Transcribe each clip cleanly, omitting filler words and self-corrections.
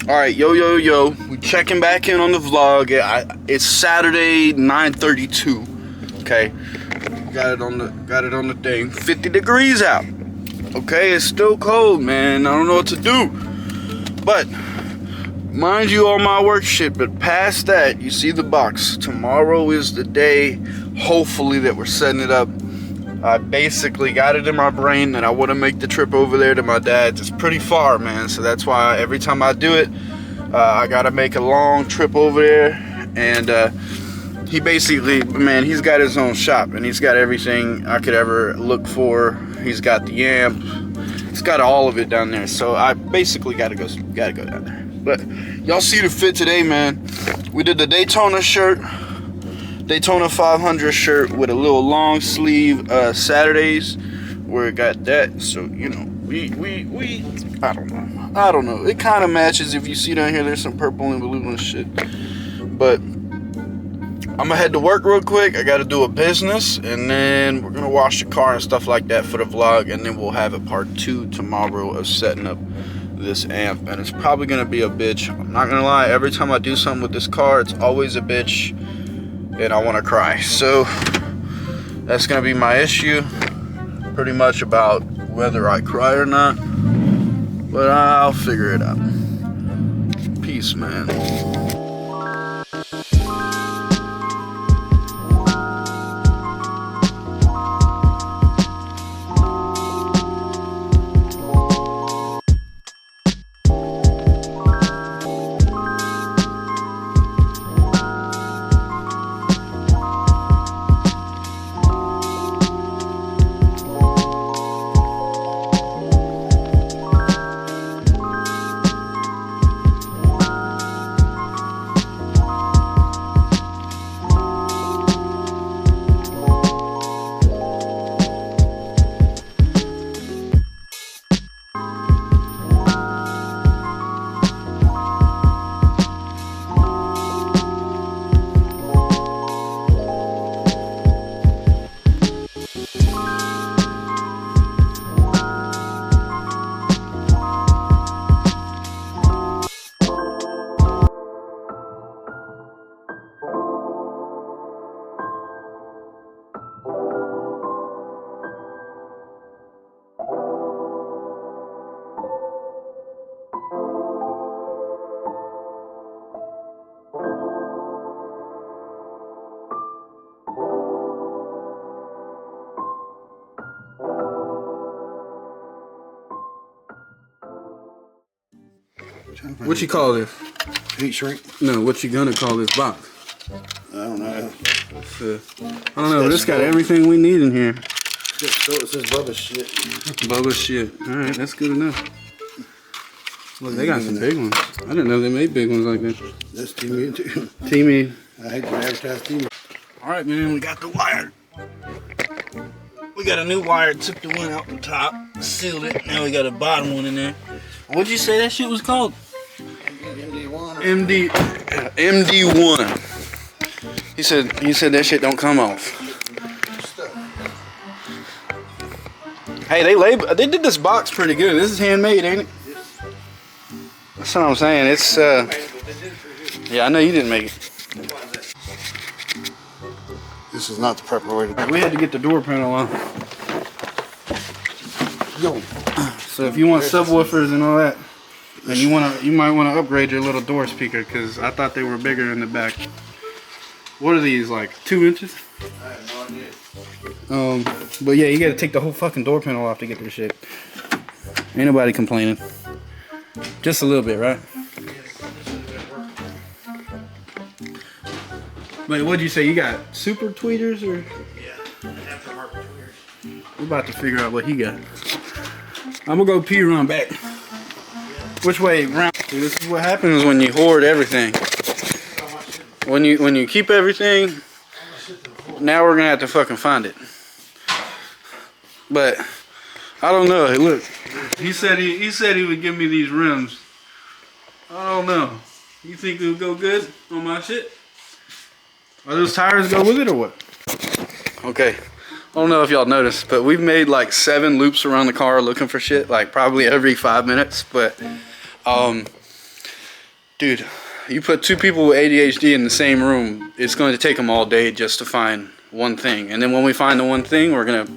Alright, yo. We checking back in on the vlog. It's Saturday, 9:32. Okay. Got it on the thing. 50 degrees out. Okay, it's still cold, man. I don't know what to do. But mind you, all my work shit, but past that, you see the box. Tomorrow is the day, hopefully, that we're setting it up. I basically got it in my brain that I want to make the trip over there to my dad's. It's pretty far, man, so that's why every time I do it, I gotta make a long trip over there. And he basically, man, he's got his own shop, and he's got everything I could ever look for. He's got the amp, he's got all of it down there, so I basically gotta go down there. But y'all see the fit today, man. We did the Daytona shirt, Daytona 500 shirt with a little long sleeve Saturdays where it got that. So, you know, we I don't know. It kind of matches. If you see down here, there's some purple and blue and shit. But I'm gonna head to work real quick. I gotta do a business, and then we're gonna wash the car and stuff like that for the vlog, and then we'll have a part 2 tomorrow of setting up this amp. And it's probably gonna be a bitch. I'm not gonna lie, every time I do something with this car, it's always a bitch, and I want to cry. So that's gonna be my issue, pretty much, about whether I cry or not, but I'll figure it out. Peace, man. What you call this? Heat shrink? No, what you gonna call this box? I don't know. I don't know, but it's got everything we need in here. It says Bubba shit. Bubba shit. Alright, that's good enough. Look, they got some big ones. I didn't know they made big ones like that. That's Teamy too. Teamy. I hate to advertise Teamy. Alright, man, we got the wire. We got a new wire, took the one out the top, sealed it. Now we got a bottom one in there. What'd you say that shit was called? MD1. MD1. He said that shit don't come off. Hey, they did this box pretty good. This is handmade, ain't it? That's what I'm saying. It's yeah, I know you didn't make it. This is not the proper way to do it. We had to get the door panel on. Yo. So if you want subwoofers and all that, then you might want to upgrade your little door speaker, because I thought they were bigger in the back. What are these, like 2 inches? I have no idea. But yeah, you got to take the whole fucking door panel off to get this shit. Ain't nobody complaining. Just a little bit, right? Wait, what'd you say? You got super tweeters or? Yeah, aftermarket tweeters. We're about to figure out what he got. I'm gonna go pee, run back. Which way? Round. See, this is what happens when you hoard everything. When you keep everything, now we're gonna have to fucking find it. But I don't know. Look, he said he would give me these rims. I don't know. You think it would go good on my shit? Are those tires go with it or what? Okay. I don't know if y'all noticed, but we've made like 7 loops around the car looking for shit, like probably every 5 minutes. But Dude, you put two people with ADHD in the same room, it's going to take them all day just to find one thing. And then when we find the one thing, we're going to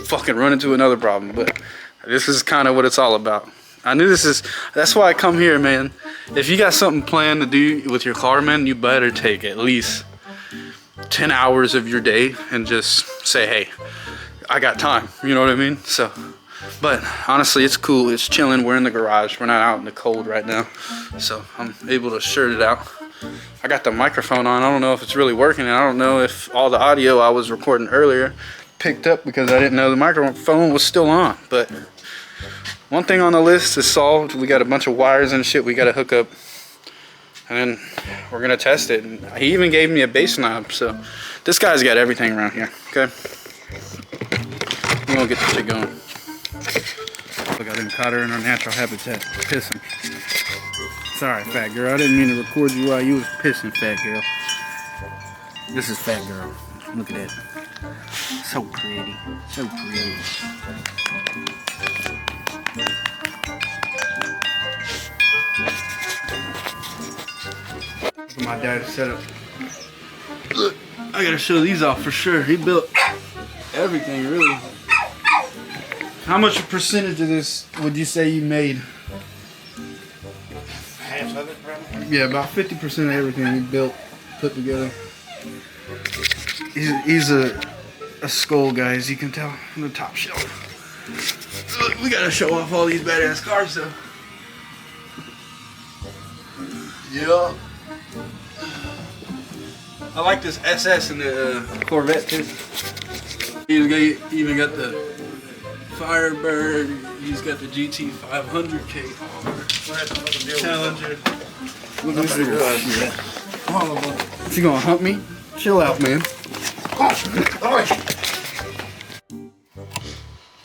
fucking run into another problem. But this is kind of what it's all about. I knew that's why I come here, man. If you got something planned to do with your car, man, you better take at least 10 hours of your day and just say, hey, I got time. You know what I mean? So, but honestly, it's cool. It's chilling. We're in the garage. We're not out in the cold right now. So I'm able to shirt it out. I got the microphone on. I don't know if it's really working. And I don't know if all the audio I was recording earlier picked up because I didn't know the microphone was still on. But one thing on the list is solved. We got a bunch of wires and shit we got to hook up. And then we're going to test it. And he even gave me a bass knob. So this guy's got everything around here. Okay. We're going to get this shit going. Look, I done caught her in her natural habitat. Pissing. Sorry, fat girl. I didn't mean to record you while you was pissing, fat girl. This is fat girl. Look at that. So pretty. So pretty. Look at my dad's setup. Look, I gotta show these off for sure. He built everything, really. How much percentage of this would you say you made? Half of it, probably. Yeah, about 50% of everything he built, put together. He's a skull guy, as you can tell, on the top shelf. Look, we gotta show off all these badass cars, though. Yeah. I like this SS in the Corvette too. He's even got the Firebird. He's got the GT 500K Challenger. Look at this little shit. All of them. Is he gonna hump me? Chill out, man.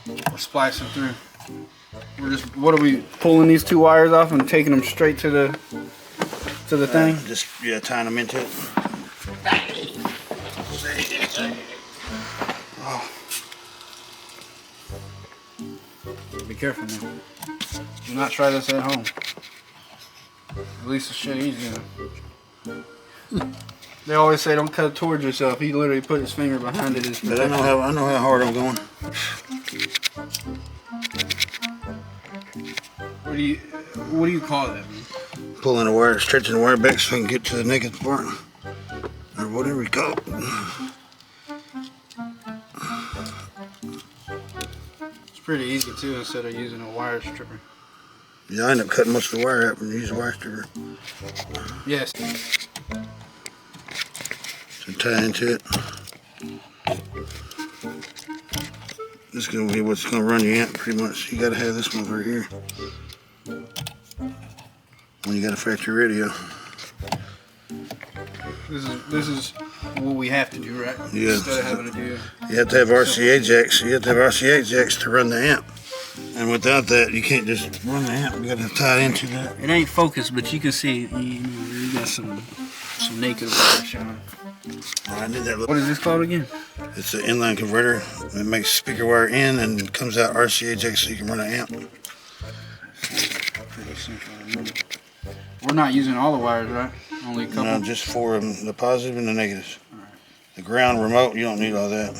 We're splicing through. We're just, what are we, pulling these two wires off and taking them straight to the thing? Just, yeah, tying them into it. Oh. Be careful now. Do not try this at home. At least it's shit easy. They always say don't cut it towards yourself. He literally put his finger behind it. But I know how hard I'm going. What do you call that, man? Pulling the wire, stretching the wire back so I can get to the negative part. Or whatever you call it. It's pretty easy too instead of using a wire stripper. Yeah, I end up cutting most of the wire out when you use a wire stripper. Yes. So tie into it. This is gonna be what's gonna run your amp pretty much. You gotta have this one over here. When you got a factory radio. This is what we have to do, right? Yeah. Instead of having to do. You have to have RCA jacks. You have to have RCA jacks to run the amp. And without that, you can't just run the amp. You gotta tie it into that. It ain't focused, but you can see you got some naked wire showing. I did that. What is this called again? It's an inline converter. It makes speaker wire in and comes out RCA jack so you can run an amp. Pretty simple. We're not using all the wires, right? Only a couple? No, just 4 of them, the positive and the negatives. All right. The ground remote, you don't need all that.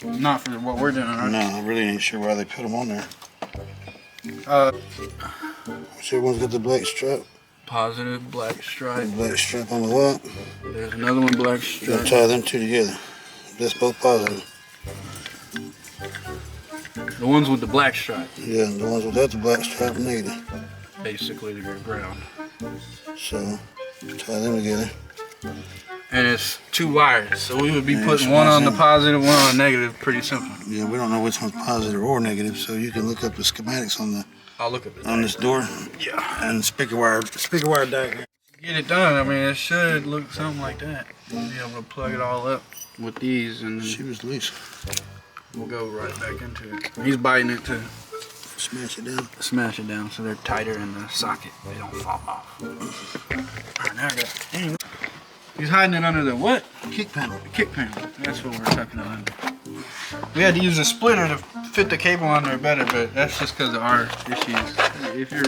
Not for what we're doing, right? No, I really ain't sure why they put them on there. See, everyone's got the black stripe. Positive black stripe. Black stripe on the lot. There's another one black You gotta stripe. tie them two together. That's both positive. The ones with the black stripe. Yeah, the ones without the black stripe are negative. Basically the ground. So, tie them together. And it's 2 wires, so we would be Yeah, putting it's one on the awesome. positive, one on the negative. Pretty simple. Yeah, we don't know which one's positive or negative, so you can look up the schematics on the I'll look at it. on this door Yeah. and speaker wire diagram. Get it done. I mean, it should look something like that. We'll be able to plug it all up with these, and She was loose. we'll go right back into it. He's biting it to Smash it down. smash it down so they're tighter in the socket. They don't fall off. Alright, now I got. Dang. He's hiding it under the what? Kick panel. Kick panel. That's what we're tucking it under. We had to use a splitter to fit the cable on there better, but that's just because of our issues. If you're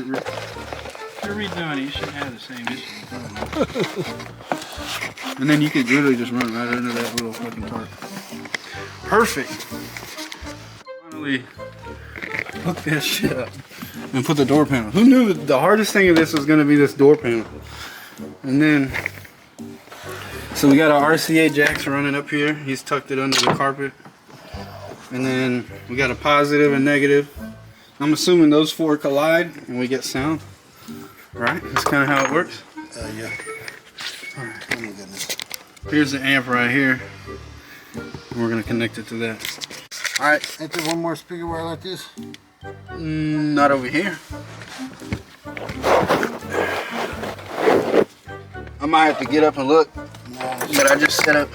You're redoing it, you shouldn't have the same issue. And then you could literally just run right under that little fucking tarp. Perfect. Finally hook that shit up and put the door panel. Who knew the hardest thing of this was gonna be this door panel? And then, so we got our RCA jacks running up here. He's tucked it under the carpet. And then we got a positive and negative. I'm assuming those four collide and we get sound. Right? That's kind of how it works. Yeah. All right. Oh my goodness. Here's the amp right here. We're gonna connect it to that. All right. Ain't there one more speaker wire like this? Not over here. I might have to get up and look, but I just set up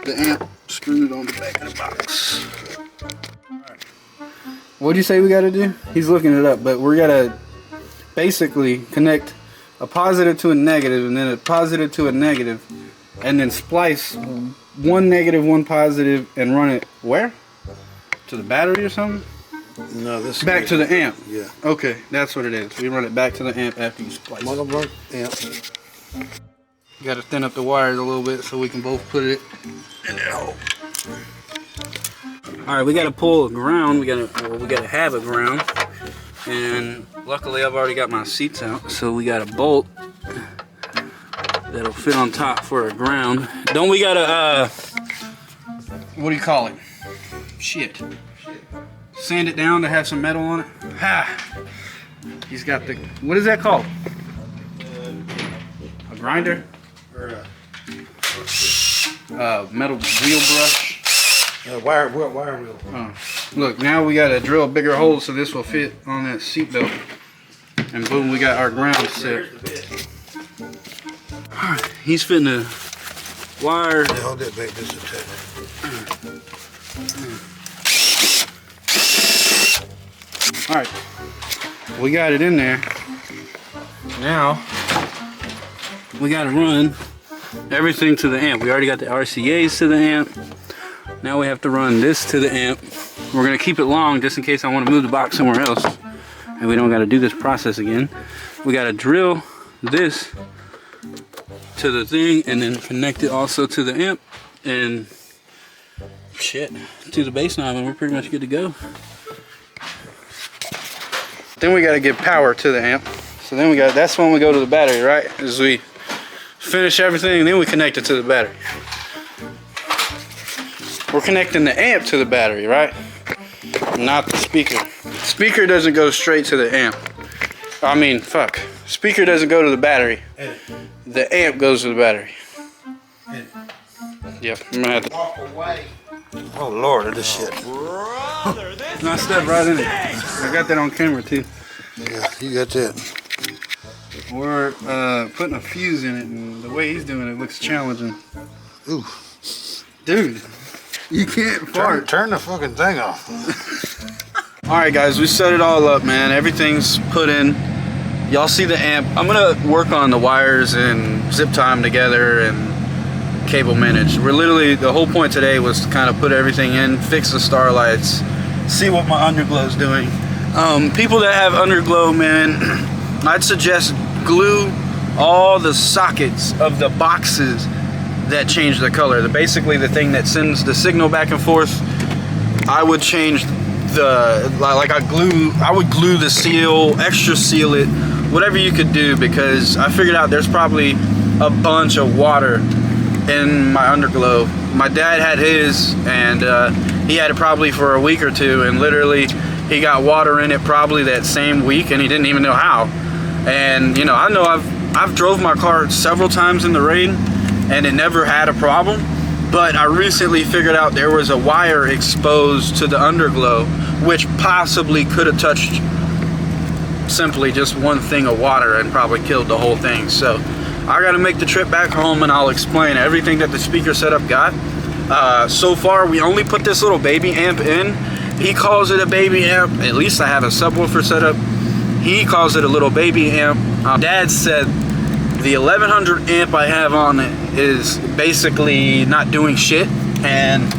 the amp screwed on the back of the box. Alright. What'd you say we gotta do? He's looking it up, but we gotta basically connect a positive to a negative and then a positive to a negative and then splice one negative, one positive and run it where? To the battery or something? No, this is back to the amp. Yeah. Okay, that's what it is. We run it back to the amp after you splice. Monoblock amp. You gotta thin up the wires a little bit so we can both put it in that hole. Alright, we gotta pull a ground. We gotta have a ground. And luckily I've already got my seats out, so we got a bolt that'll fit on top for a ground. Don't we gotta what do you call it? Shit. Sand it down to have some metal on it. Ha! He's got the, what is that called? A grinder? Or metal wheel brush. wire wheel. Oh. Look, now we gotta drill a bigger hole so this will fit on that seat belt. And boom, we got our ground set. Alright, he's fitting the wire. Yeah, hold that back just a second. Alright, we got it in there. Now, we gotta run everything to the amp. We already got the RCAs to the amp. Now we have to run this to the amp. We're gonna keep it long just in case I wanna move the box somewhere else. And we don't gotta do this process again. We gotta drill this to the thing and then connect it also to the amp and shit, to the bass knob, and we're pretty much good to go. Then we got to give power to the amp. So then that's when we go to the battery, right? As we finish everything, and then we connect it to the battery. We're connecting the amp to the battery, right? Not the speaker. Speaker doesn't go straight to the amp. I mean, fuck. Speaker doesn't go to the battery. The amp goes to the battery. Yep, I'm gonna have to walk away. Oh Lord, this shit. I stepped right in it. I got that on camera too. Yeah, you got that. We're putting a fuse in it, and the way he's doing it looks challenging. Ooh. Dude, you can't fart. Turn the fucking thing off. Alright guys, we set it all up, man. Everything's put in. Y'all see the amp. I'm gonna work on the wires and zip tie them together and cable manage. We're literally, the whole point today was to kind of put everything in, fix the starlights, see what my underglow's doing. People that have underglow, man, I'd suggest glue all the sockets of the boxes that change the color. Basically the thing that sends the signal back and forth. I would change the, I would glue the seal, extra seal it, whatever you could do, because I figured out there's probably a bunch of water in my underglow. My dad had his, and he had it probably for a week or two, and literally he got water in it probably that same week, and he didn't even know how. And you know I've drove my car several times in the rain and it never had a problem, but I recently figured out there was a wire exposed to the underglow which possibly could have touched simply just one thing of water and probably killed the whole thing. So I gotta make the trip back home and I'll explain everything that the speaker setup got. So far we only put this little baby amp in. He calls it a baby amp. At least I have a subwoofer setup. He calls it a little baby amp. Dad said the 1100 amp I have on it is basically not doing shit, and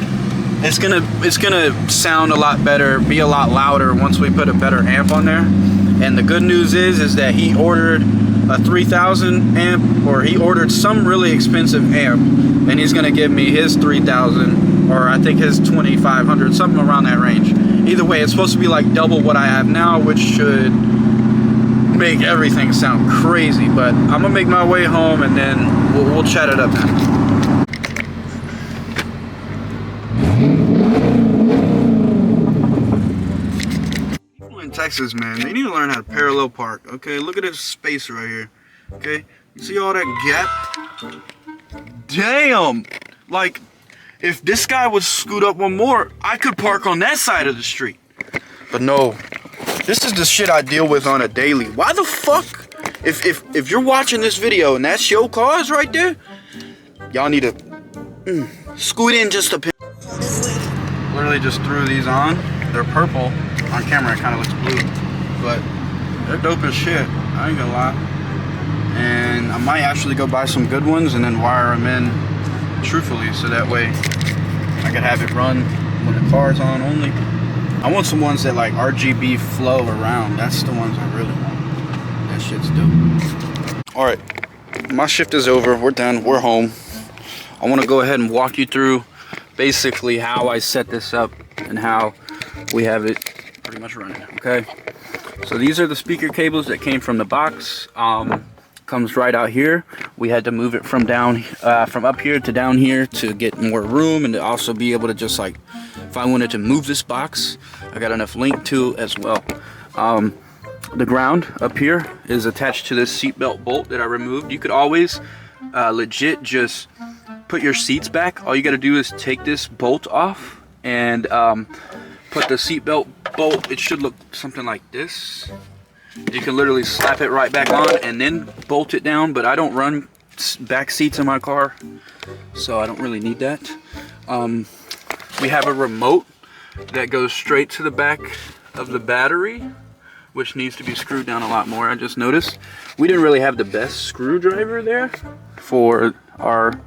it's gonna sound a lot better, be a lot louder once we put a better amp on there. And the good news is that he ordered a 3000 amp, or he ordered some really expensive amp, and he's gonna give me his 3000, or I think his 2500, something around that range. Either way, it's supposed to be like double what I have now, which should make everything sound crazy. But I'm gonna make my way home, and then we'll chat it up now. In Texas, man, they need to learn how to parallel park. Okay, look at this space right here. Okay, you see all that gap? Damn! Like, if this guy would scoot up one more, I could park on that side of the street. But no, this is the shit I deal with on a daily. Why the fuck? If you're watching this video and that's your cars right there, y'all need to scoot in just a bit. Literally just threw these on. They're purple. On camera it kind of looks blue, but they're dope as shit, I ain't gonna lie. And I might actually go buy some good ones and then wire them in truthfully, so that way I can have it run when the car's on only. I want some ones that like RGB flow around. That's the ones I really want. That shit's dope. All right, my shift is over, we're done, we're home. I want to go ahead and walk you through basically how I set this up and how we have it pretty much running. Okay, so these are the speaker cables that came from the box. Comes right out here. We had to move it from up here to down here to get more room, and to also be able to just like, if I wanted to move this box, I got enough length to as well. The ground up here is attached to this seatbelt bolt that I removed. You could always legit just put your seats back. All you got to do is take this bolt off and put the seatbelt bolt. It should look something like this. You can literally slap it right back on and then bolt it down, but I don't run back seats in my car, so I don't really need that. We have a remote that goes straight to the back of the battery, which needs to be screwed down a lot more. I just noticed we didn't really have the best screwdriver there for our,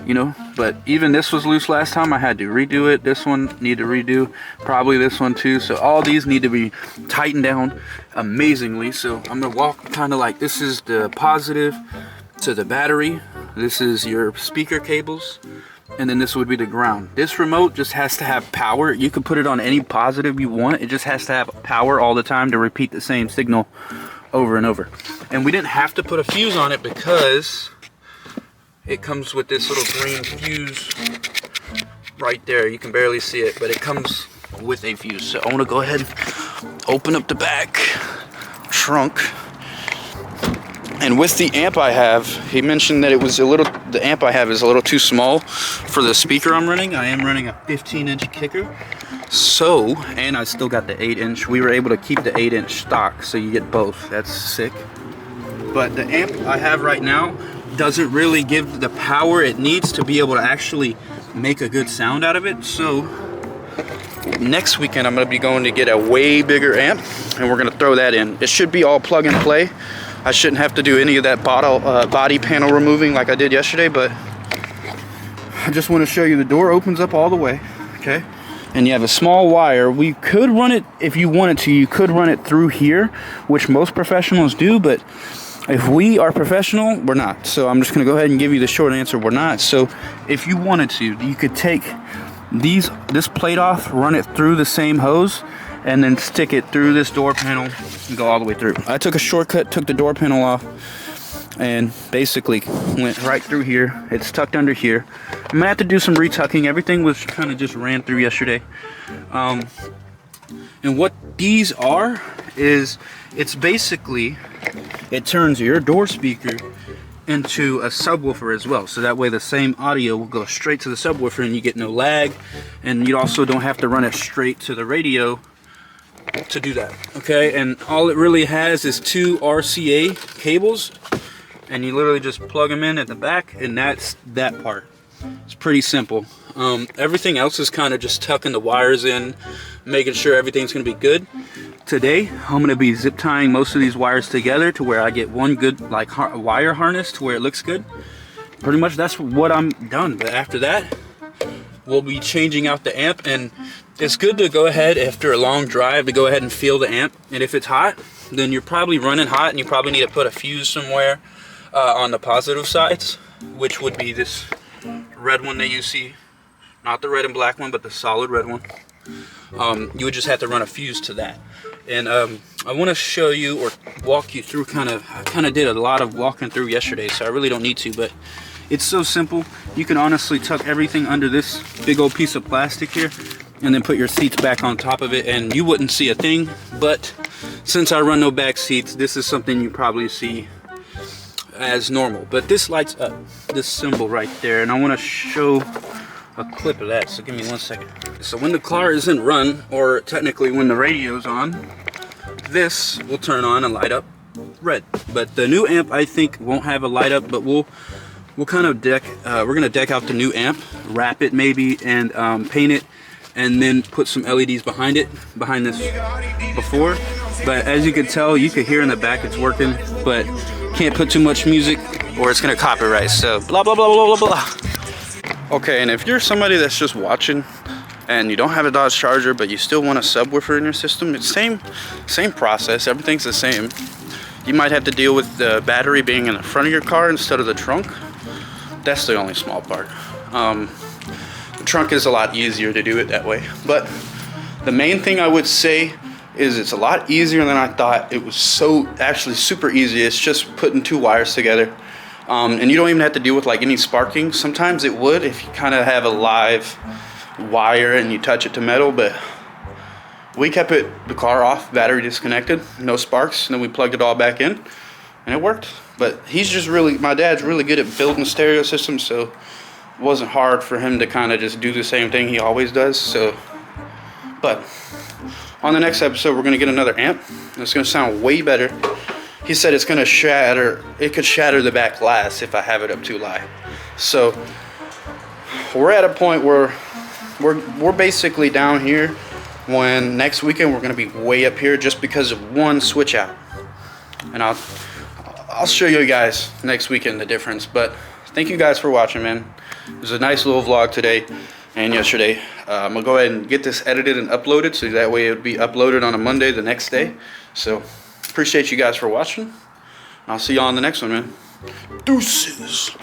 you know, but even this was loose last time. I had to redo it. This one need to redo, probably this one too. So all these need to be tightened down amazingly. So I'm gonna walk kind of like, this is the positive to the battery, this is your speaker cables, and then this would be the ground. This remote just has to have power. You can put it on any positive you want. It just has to have power all the time to repeat the same signal over and over. And we didn't have to put a fuse on it because it comes with this little green fuse right there. You can barely see it, but it comes with a fuse. So I want to go ahead and open up the back trunk. And with the amp I have, he mentioned that it was the amp I have is a little too small for the speaker I'm running. I am running a 15-inch kicker. So, and I still got the 8-inch. We were able to keep the 8-inch stock, so you get both. That's sick. But the amp I have right now doesn't really give the power it needs to be able to actually make a good sound out of it. So next weekend I'm going to be going to get a way bigger amp, and we're going to throw that in. It should be all plug and play. I shouldn't have to do any of that body panel removing like I did yesterday, but I just want to show you the door opens up all the way, okay? And you have a small wire. We could run it, if you wanted to, you could run it through here, which most professionals do, but if we are professional, we're not. So I'm just going to go ahead and give you the short answer, we're not. So if you wanted to, you could take this plate off, run it through the same hose, and then stick it through this door panel and go all the way through. I took a shortcut, took the door panel off, and basically went right through here. It's tucked under here. I'm gonna have to do some retucking. Everything was kind of just ran through yesterday. And what these are is, it's basically, it turns your door speaker into a subwoofer as well, so that way the same audio will go straight to the subwoofer and you get no lag, and you also don't have to run it straight to the radio to do that. Okay, and all it really has is 2 RCA cables, and you literally just plug them in at the back, and that's that part. It's pretty simple. Everything else is kind of just tucking the wires in, making sure everything's gonna be good. Today I'm gonna be zip tying most of these wires together to where I get one good like wire harness to where it looks good. Pretty much that's what I'm done. But after that, we'll be changing out the amp, and it's good to go ahead after a long drive to go ahead and feel the amp. And if it's hot, then you're probably running hot and you probably need to put a fuse somewhere on the positive sides, which would be this red one that you see, not the red and black one, but the solid red one. You would just have to run a fuse to that. And I want to show you or walk you through I kind of did a lot of walking through yesterday, so I really don't need to, but it's so simple. You can honestly tuck everything under this big old piece of plastic here and then put your seats back on top of it and you wouldn't see a thing. But since I run no back seats, this is something you probably see as normal. But this lights up, this symbol right there, and I want to show a clip of that, so give me 1 second. So when the car isn't run, or technically when the radio's on, this will turn on and light up red. But the new amp I think won't have a light up, but we'll kind of we're gonna deck out the new amp, wrap it maybe, and paint it, and then put some LEDs behind it, behind this before. But as you can tell, you can hear in the back it's working, but can't put too much music or it's gonna copyright, so blah blah blah blah blah blah. Okay, and if you're somebody that's just watching and you don't have a Dodge Charger but you still want a subwoofer in your system, it's same process, everything's the same. You might have to deal with the battery being in the front of your car instead of the trunk. That's the only small part. The trunk is a lot easier to do it that way, but the main thing I would say is it's a lot easier than I thought. It was actually super easy. It's just putting two wires together. And you don't even have to deal with like any sparking. Sometimes it would if you kind of have a live wire and you touch it to metal, but we kept the car off, battery disconnected, no sparks, and then we plugged it all back in and it worked. But my dad's really good at building stereo systems, so it wasn't hard for him to kind of just do the same thing he always does. So, but on the next episode, we're gonna get another amp, and it's gonna sound way better. He said it's gonna shatter. It could shatter the back glass if I have it up too high. So we're at a point where we're basically down here. When next weekend we're gonna be way up here just because of one switch out. And I'll show you guys next weekend the difference. But thank you guys for watching, man. It was a nice little vlog today and yesterday. I'm gonna go ahead and get this edited and uploaded so that way it would be uploaded on a Monday the next day. So appreciate you guys for watching. I'll see y'all on the next one, man. Deuces.